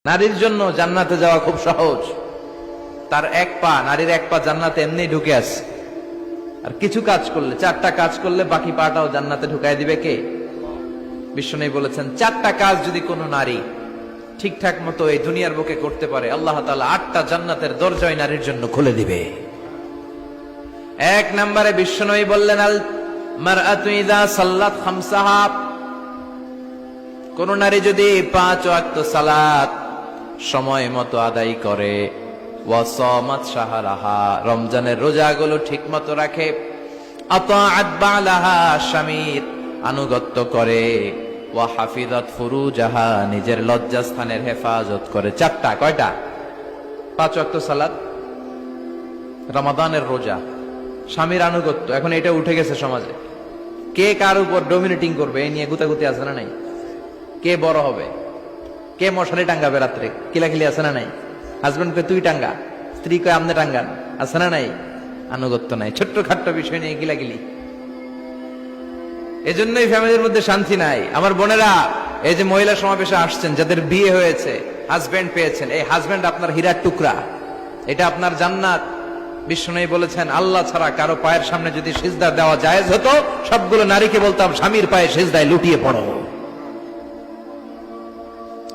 নারীর জন্য জান্নাতে যাওয়া খুব সহজ। তার এক পা, নারীর এক পা জান্নাতে এমনি ঢুকে আছে। আর কিছু কাজ করলে, 4টা কাজ করলে বাকি পাটাও জান্নাতে ঢুকাই দিবে কে? বিশ্বনবী বলেছেন 4টা কাজ যদি কোনো নারী ঠিকঠাক মতো এই দুনিয়ার বুকে করতে পারে, আল্লাহ তাআলা 8টা জান্নাতের দরজা ওই নারীর জন্য খুলে দিবে। 1 নম্বরে বিশ্বনবী বললেন, আল মারআতু ইযা সাল্লাত খামসাহা, কোন নারী যদি 5 ওয়াক্ত সালাত সময় মতো আদায় করে, ওয়া সামাত শাহরাহা, রমজানের রোজাগুলো ঠিকমতো রাখে, আতাআত বালাহা, স্বামীর আনুগত্য করে, ওয়া হাফিজাত ফুরুজাহা, নিজের লজ্জাস্থানের হেফাজত করে। 4টা, কয়টা? 5 ওয়াক্ত সালাত, রমাদানের রোজা, স্বামীর আনুগত্য। এখন এটা উঠে গেছে সমাজে। কে কার উপর ডমিনেটিং করবে এই নিয়ে গুতাগুতি আছে না নাই? কে বড় হবে, কে মশারি টাঙ্গাবে রাত্রে, কিলাকিলি আছে না নাই? হাজবেন্ডকে তুই টাঙ্গা, স্ত্রী কয় আমনে টাঙ্গান, আছে না নাই? আনুগত্য নাই, ছোট্ট খাট্ট বিষয় নিয়ে কিলাকিলি। এজন্যই ফ্যামিলির মধ্যে শান্তি নাই। আমার বোনেরা, এই যে মহিলা সমাবেশে আসছেন, যাদের বিয়ে হয়েছে, হাজবেন্ড পেয়েছেন, এই হাজবেন্ড আপনার হীরার টুকরা, এটা আপনার জান্নাত। বিশ্বনবী বলেছেন, আল্লাহ ছাড়া কারো পায়ের সামনে যদি সিজদা দেওয়া জায়েজ হতো, সবগুলো নারীকে বলতাম স্বামীর পায়ে সিজদায় লুটিয়ে পড়ো।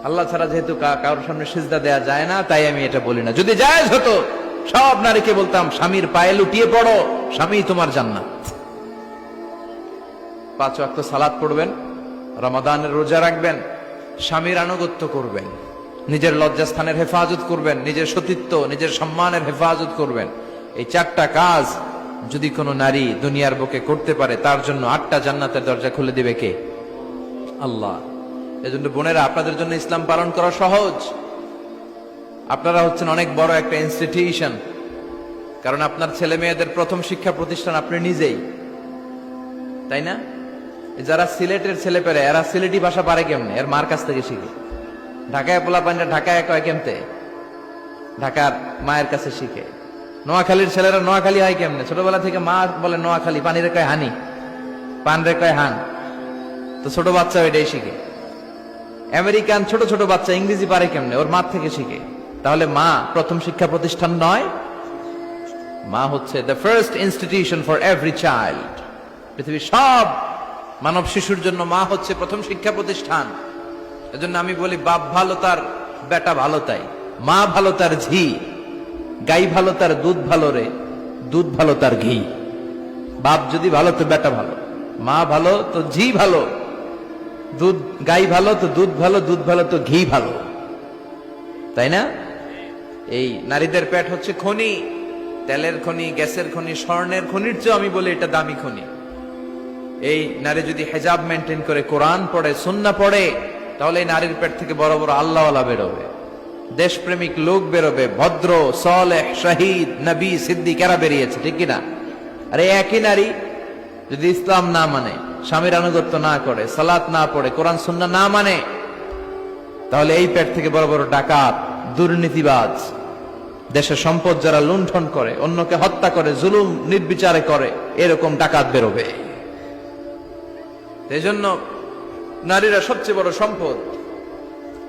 আল্লাহ ছাড়া যেহেতু কারোর সামনে সিজদা দেয়া যায় না, তাই আমি এটা বলি না। যদি জায়েজ হতো, সব নারীকে বলতাম স্বামীর পায়ে লুটিয়ে পড়ো, স্বামী তোমার জান্নাত। 5 ওয়াক্ত সালাত পড়বেন, রমাদানের রোজা রাখবেন, স্বামীর আনুগত্য করবেন, নিজের লজ্জাস্থানের হেফাজত করবেন, নিজের সতীত্ব, নিজের সম্মানের হেফাজত করবেন। এই 4টা কাজ যদি কোনো নারী দুনিয়ার বুকে করতে পারে, তার জন্য 8টা জান্নাতের দরজা খুলে দিবে কে? আল্লাহ। এজন্য বোনেরা, আপনাদের জন্য ইসলাম পালন করা সহজ। আপনারা হচ্ছেন অনেক বড় একটা ইনস্টিটিউশন, কারণ আপনার ছেলে মেয়েদের প্রথম শিক্ষা প্রতিষ্ঠান আপনি নিজেই, তাই না? যারা সিলেটের ছেলে পেরে, এরা সিলেটি ভাষা পারে কেমনে? এর মার কাছ থেকে শিখে। ঢাকায় পোলা পান্ডা ঢাকায় কয় কেমতে? ঢাকার মায়ের কাছে শিখে। নোয়াখালীর ছেলেরা নোয়াখালী হয় কেমনে? ছোটবেলা থেকে মা বলে নোয়াখালী, পানির কয় হানি, পান রে কয় হান, তো ছোট বাচ্চা এটাই শিখে। আমেরিকান ছোট ছোট বাচ্চা ইংরেজি পারে কেমনে? ওর মা থেকে শিখে। তাহলে মা প্রথম শিক্ষা প্রতিষ্ঠান নয়? মা হচ্ছে the first institution for every child. পৃথিবীর সব মানব শিশুর জন্য মা হচ্ছে প্রথম শিক্ষা প্রতিষ্ঠান। এজন্য আমি বলি, বাপ ভালো তার বেটা ভালো তাই, মা ভালো তার ঝি, গাই ভালো তার দুধ ভালো রে, দুধ ভালো তার ঘি। বাপ যদি ভালো তো বেটা ভালো, মা ভালো তো ঝি ভালো, দুধ গাই ভালো তো দুধ ভালো, দুধ ভালো তো ঘি ভালো, তাই না? এই নারীদের পেট হচ্ছে খনি, তেলের খনি, গ্যাসের খনি, স্বর্ণের খনির চেয়ে আমি বলি এটা দামি খনি। এই নারী যদি হেজাব মেনটেন করে, কোরআন পড়ে, সুন্নাহ পড়ে, তাহলে এই নারীর পেট থেকে বড় বড় আল্লাহওয়ালা বেরোবে, দেশপ্রেমিক লোক বেরোবে, ভদ্র, সালেহ, শহীদ, নবী, সিদ্দিক এরা বেরিয়েছে, ঠিক কিনা? আর এই একই নারী যদি ইসলাম না মানে, স্বামীর আনুগত্য না করে, সালাত না পড়ে, কোরআন সুন্নাহ না মানে, তাহলে এই পেট থেকে বড় বড় ডাকাত, দুর্নীতিবাজ, দেশের সম্পদ যারা লুণ্ঠন করে, অন্যকে হত্যা করে, জুলুম নির্বিচারে করে, এরকম ডাকাত বেরোবে। এই জন্য নারীরা সবচেয়ে বড় সম্পদ।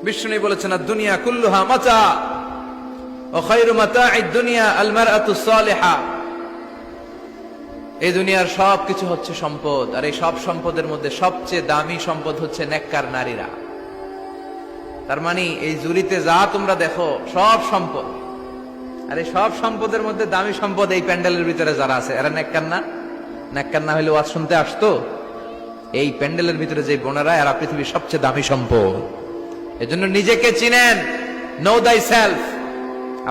বিষ্ণু বলেছেন, দুনিয়া কুল্লুহা মাতা ওয়া খায়রু মাতা'আদ দুনিয়া আল মারআতু সালিহা। এই দুনিয়ার সব কিছু হচ্ছে সম্পদ, আর এই সব সম্পদের মধ্যে সবচেয়ে দামি সম্পদ হচ্ছে নেককার নারীরা। তার মানে এই জুরিতে যা তোমরা দেখো সব সম্পদ, আর এই সব সম্পদের মধ্যে দামি সম্পদ এই প্যান্ডেলের ভিতরে যারা আছে, এরা নেককার না? নেককার না হলে ওয়াজ শুনতে আসতো? এই প্যান্ডেলের ভিতরে যে বোনেরা, এরা পৃথিবীর সবচেয়ে দামি সম্পদ। এজন্য নিজেকে চিনেন, নো দাই সেলফ।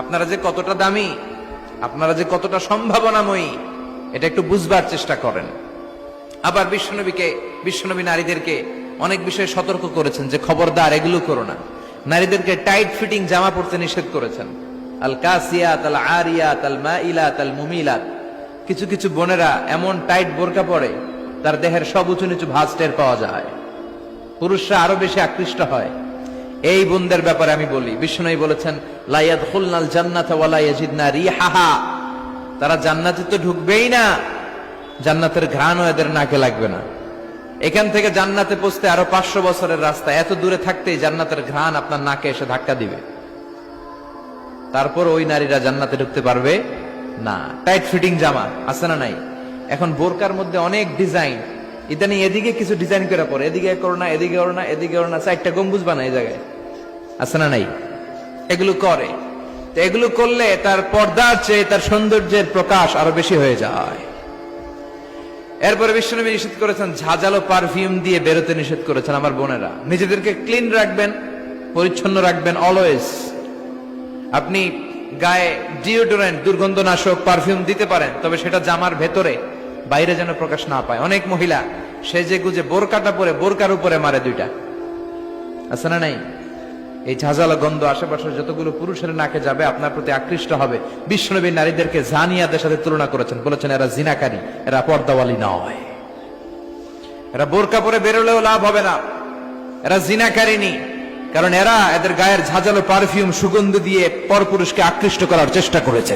আপনারা যে কতটা দামি, আপনারা যে কতটা সম্ভাবনাময়ী, এটা একটু বুঝবার চেষ্টা করেন। আবার বিশ্বনবী নারীদেরকে অনেক বিষয়ে সতর্ক করেছেন যে খবরদার এগুলো করো না। নারীদেরকে টাইট ফিটিং জামা পরতে নিষেধ করেছেন। আল কাসিয়াত, আল আরিয়াত, আল মাইলাত, আল মুমিলাত। কিছু কিছু বোনেরা এমন টাইট বোরকা পরে, তার দেহের সব উঁচু নিচু ভাঁজ টের পাওয়া যায়, পুরুষরা আরো বেশি আকৃষ্ট হয়। এই বোনদের ব্যাপারে আমি বলি, বিষ্ণু বলেছেন, লা ইয়াদখুলনাল জান্নাতা ওয়া লা ইয়াজিদনা রিহাহা। তারা জান্নাতে তো ঢুকবেই না, জান্নাতের ঘ্রাণও এদের নাকে লাগবে না। এখান থেকে জান্নাতে পৌঁছতে আরো 500 বছরের রাস্তা। এত দূরে থাকতেই জান্নাতের ঘ্রাণ আপনার নাকে এসে ধাক্কা দিবে, তারপর ওই নারীরা জান্নাতে ঢুকতে পারবে না। টাইট ফিটিং জামা আছে না নাই? এখন বোরকার মধ্যে অনেক ডিজাইন, ইদানিং এদিকে কিছু ডিজাইন করে পরে, এদিকে করো না, এদিকে করো না, এদিকে করো না, 4টা গম্বুজ বানায় এই জায়গায়, আছে না নাই? এগুলো করে, তো এগুলো করলে তার পর্দার চেয়ে তার সৌন্দর্যের প্রকাশ আরো বেশি হয়ে যায়। এরপরে বিশ্বনবী নিষেধ করেছেন ঝাঁঝালো পারফিউম দিয়ে বেরোতে নিষেধ করেছেন। আমার বোনেরা, নিজেদেরকে ক্লিন রাখবেন, পরিচ্ছন্ন রাখবেন অলওয়েজ। আপনি গায়ে ডিওডোরেন্ট, দুর্গন্ধনাশক পারফিউম দিতে পারেন, তবে সেটা জামার ভেতরে, বাইরে যেন প্রকাশ না পায়। অনেক মহিলা সেজে গুজে বোরকাটা পরে বোরকার উপরে মারে 2টা, আছে না নাই? এই ঝাঁঝালো গন্ধ আশেপাশের যতগুলো পুরুষের নাকে যাবে আপনার প্রতি আকৃষ্ট হবে। বিশ্বনবী নারীদেরকে জানিয়াদের সাথে তুলনা করেছেন, বলেছেন এরা জিনাকারী, এরা পর্দাওয়ালী নয়, এরা বোরকা পরে বেরোলেও লাভ হবে না, এরা জিনাকারিনী। কারণ এরা এদের গায়ের ঝাঁঝালো পারফিউম সুগন্ধ দিয়ে পরপুরুষকে আকৃষ্ট করার চেষ্টা করেছে।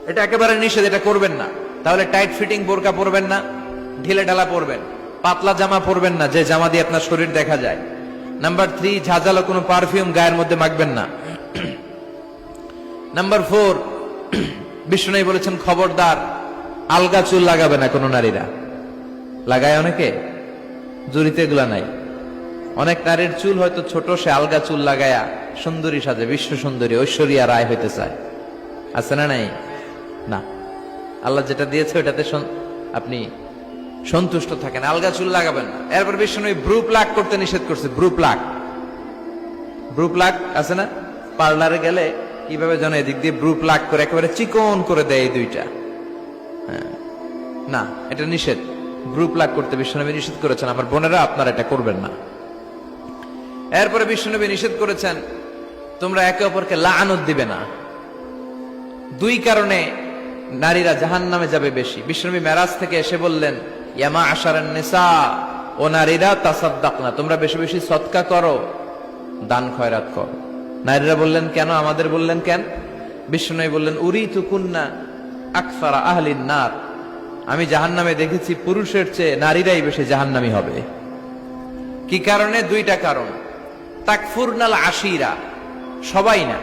এটা একেবারে নিষেধ, এটা করবেন না। তাহলে টাইট ফিটিং বোরকা পরবেন না, ঢিলে ঢালা পরবেন, পাতলা জামা পরবেন না যে জামা দিয়ে আপনার শরীর দেখা যায়। নাম্বার 3, ঝাঁঝালো কোনো পারফিউম গায়ের মধ্যে মাখবেন না। নাম্বার 4, বিষ্ণু বলেছেন খবরদার আলগা চুল লাগাবে না কোনো নারীরা। লাগায় অনেকে, জুরিতে এগুলা নাই। অনেক নারীর চুল হয়তো ছোট, সে আলগা চুল লাগায়া সুন্দরী সাজে, বিশ্ব সুন্দরী ঐশ্বরিয়া রায় হইতে চায়, আছে না নাই? না, আল্লাহ যেটা দিয়েছে ওটাতে আপনি সন্তুষ্ট থাকেন, আলগা চুল লাগাবেন না। এরপর বিষ্ণু ব্রু প্লাক করতে নিষেধ করছে। ব্রু প্লাক আছে না? পার্লারে গেলে কিভাবে যেন এদিক দিয়ে ব্রু প্লাক করে একেবারে চিকন করে দেয় এই 2টা। না, এটা নিষেধ। ব্রু প্লাক করতে বিশ্বনবী নিষেধ করেছেন। আমার বোনেরা, আপনারা এটা করবেন না। এরপরে বিশ্বনবী নিষেধ করেছেন তোমরা একে অপরকে লাআনত দিবে না। 2 কারণে নারীরা জাহান্নামে যাবে বেশি। বিশ্বনবী মেরাজ থেকে এসে বললেন, ইয়া মা'আশারান নিসা, ও নারীরা, তাসাদ্দাকনা, তোমরা বেশি বেশি সদকা করো, দান খয়রাত করো। নারীরা বললেন কেন? আমাদের বললেন কেন? বিশ্বনবী বললেন, উরিতু কুন্না আকসারা আহলিন নার, আমি জাহান্নামে দেখেছি পুরুষের চেয়ে নারীরাই বেশি জাহান্নামী হবে। কি কারণে? 2টা কারণ। তাকফুরনাল আশিরা, সবাই না,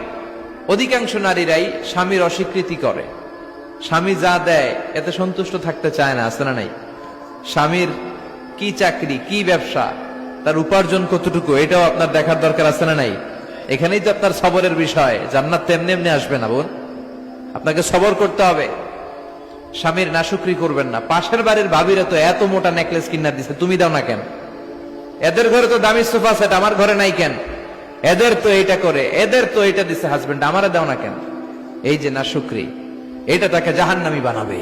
অধিকাংশ নারীরাই স্বামীর অস্বীকৃতি করে। স্বামী যা দেয় এতে সন্তুষ্ট থাকতে চায় না, আছে না নাই? স্বামীর কি চাকরি, কি ব্যবসা, তার উপার্জন কতটুকু, এটাও আপনার দেখার দরকার, আছে না নাই? এখানেই তো আপনার সবরের বিষয়। জান্নাত তেমনি এমনি আসবে না বোন, আপনাকে সবর করতে হবে। স্বামীর নাশুকরি করবেন না। পাশের বাড়ির ভাবিরা তো এত মোটা নেকলেস কিনা দিছে, তুমি দাও না কেন? এদের ঘরে তো দামি সোফা সেট, আমার ঘরে নাই কেন? এদের তো এটা করে, এদের তো এটা দিছে হাজবেন্ড, আমারে দাও না কেন? এই যে নাশুকরি, এটা তাকে জাহান্নামী বানাবে।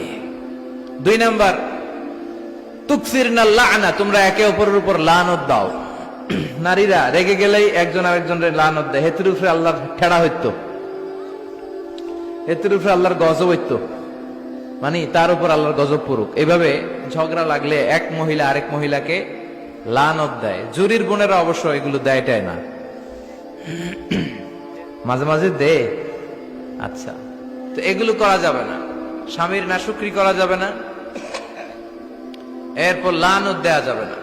2 নাম্বার, তুকসিরনা লা'না, তোমরা একে অপরের উপর লানত দাও। নারীরা রেগে গেলেই একজন আরেকজনের লানত দেয়। হেতুর উপরে আল্লাহর ঠেড়া হইতো, হেতুর উপরে আল্লাহর গজব হইতো, মানে তার উপর আল্লাহর গজব পড়ুক। এভাবে ঝগড়া লাগলে এক মহিলা আরেক মহিলাকে লানত দেয়। জুরির বোনেরা অবশ্য এগুলো দেয়টাই না, মাঝে মাঝে দে। আচ্ছা, তো এগুলো করা যাবে না। স্বামীর নাশুকরি করা যাবে না, এরপর লানত দেয়া যাবে না।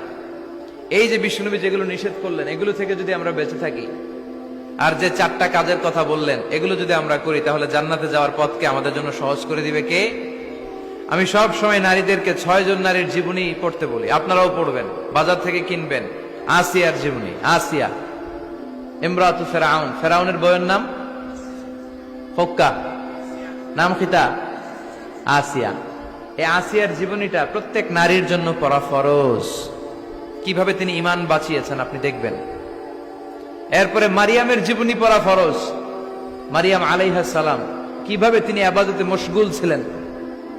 এই যে বিষ্ণুনবী যেগুলো নিষেধ করলেন, এগুলো থেকে যদি আমরা বেঁচে থাকি, আর যে 4টা কাজের কথা বললেন, এগুলো যদি আমরা করি, তাহলে জান্নাতে যাওয়ার পথকে আমাদের জন্য সহজ করে দিবে কে? আমি সব সময় নারীদেরকে 6 জন নারীর জীবনী পড়তে বলি, আপনারাও পড়বেন, বাজার থেকে কিনবেন। আসিয়ার জীবনী, আসিয়া ইমরাতু ফেরাউন, ফেরাউনের বউয়ের নাম হক্কা, নাম খিতা আসিয়া। এই আসিয়ার জীবনীটা প্রত্যেক নারীর জন্য পড়া ফরজ। কিভাবে তিনি ঈমান বাঁচিয়েছেন আপনি দেখবেন। এরপরে মারিয়ামের জীবনী পড়া ফরজ। মারিয়াম আলাইহিস সালাম, কিভাবে তিনি ইবাদতে মশগুল ছিলেন।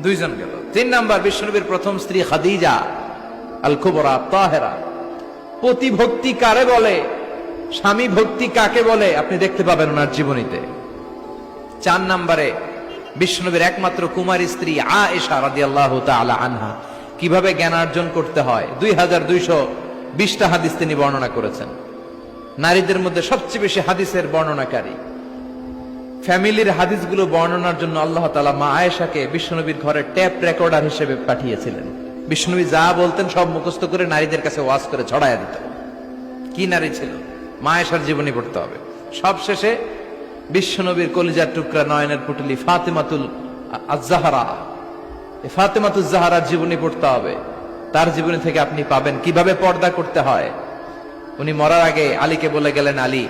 2 জন গেল। 3 নাম্বার, বিশ্বনবীর প্রথম স্ত্রী খাদিজা আল কুবরা তাহেরা। পতি ভক্তি কারে বলে, স্বামী ভক্তি কাকে বলে, আপনি দেখতে পাবেন ওনার জীবনীতে। 4 নাম্বারে, বিশ্বনবীর একমাত্র কুমারী স্ত্রী আয়েশা রাদিয়াল্লাহু তাআলা আনহা, কিভাবে জ্ঞানার্জন করতে হয় 2220টা হাদিস তিনি বর্ণনা করেছেন। নারীদের মধ্যে সবচেয়ে বেশি হাদিসের বর্ণনাকারী। ফ্যামিলির হাদিসগুলো বর্ণনার জন্য আল্লাহ তাআলা মা আয়েশাকে বিশ্বনবীর ঘরে টেপ রেকর্ডার হিসেবে পাঠিয়েছিলেন। বিষ্ণুবী যা বলতেন সব মুখস্থ করে নারীদের কাছে ওয়াজ করে ছড়াইয়া দিত। কি নারী ছিল! মা আয়েশার জীবনী পড়তে হবে। সবশেষে বিশ্বনবীর কলিজার টুকরা নয়নের পুটলি ফাতেমাতুল আজ-জাহরা, ফাতেমাতুজ জাহরার জীবনী পড়তে হবে। তার জীবনী থেকে আপনি পাবেন কিভাবে পর্দা করতে হয়। উনি মরার আগে আলীকে বলে গেলেন, আলী,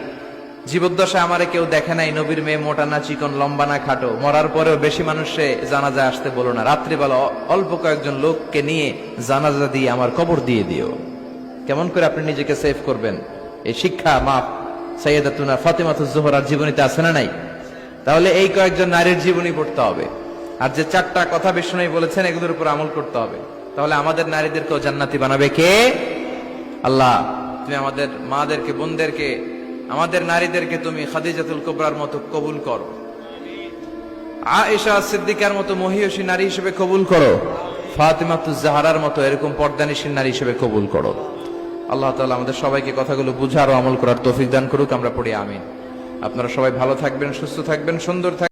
জীবদ্দশায় আমারে কেউ দেখে নাই, নবীর মেয়ে মোটা না চিকন, লম্বা না খাটো। মরার পরেও বেশি মানুষে জানাজায় আসতে বলো না, রাত্রিবেলা অল্প কয়েকজন লোককে নিয়ে জানাজা দিয়ে আমার কবর দিয়ে দিও। কেমন করে আপনি নিজেকে সেভ করবেন, এই শিক্ষা মা সাইয়্যিদাতুনা ফাতেমাতুজ জোহরার জীবনীতে আছে না নাই? তাহলে এই কয়েকজন নারীর জীবনী পড়তে হবে। আর যে চারটা কথা বিষ্ণু বলেছেন এগুলোর উপর আমল করতে হবে। তাহলে আমাদের নারীদেরকেও জান্নাতি বানাবে কে? আল্লাহ। তুমি আমাদের মাদেরকে, বোনদেরকে, আমাদের নারীদেরকে তুমি খাদিজাতুল কুবরার মতো কবুল করো, আয়েশা সিদ্দিকার মতো মহিয়সী নারী হিসেবে কবুল করো, ফাতেমাতুজ জাহরার মতো এরকম পর্দানিশীল নারী হিসেবে কবুল করো। আল্লাহ তাআলা আমাদের সবাইকে কথাগুলো বুঝার ও আমল করার তৌফিক দান করুক। আমরা পড়ি আমিন। আপনারা সবাই ভালো থাকবেন, সুস্থ থাকবেন, সুন্দর থাকবেন।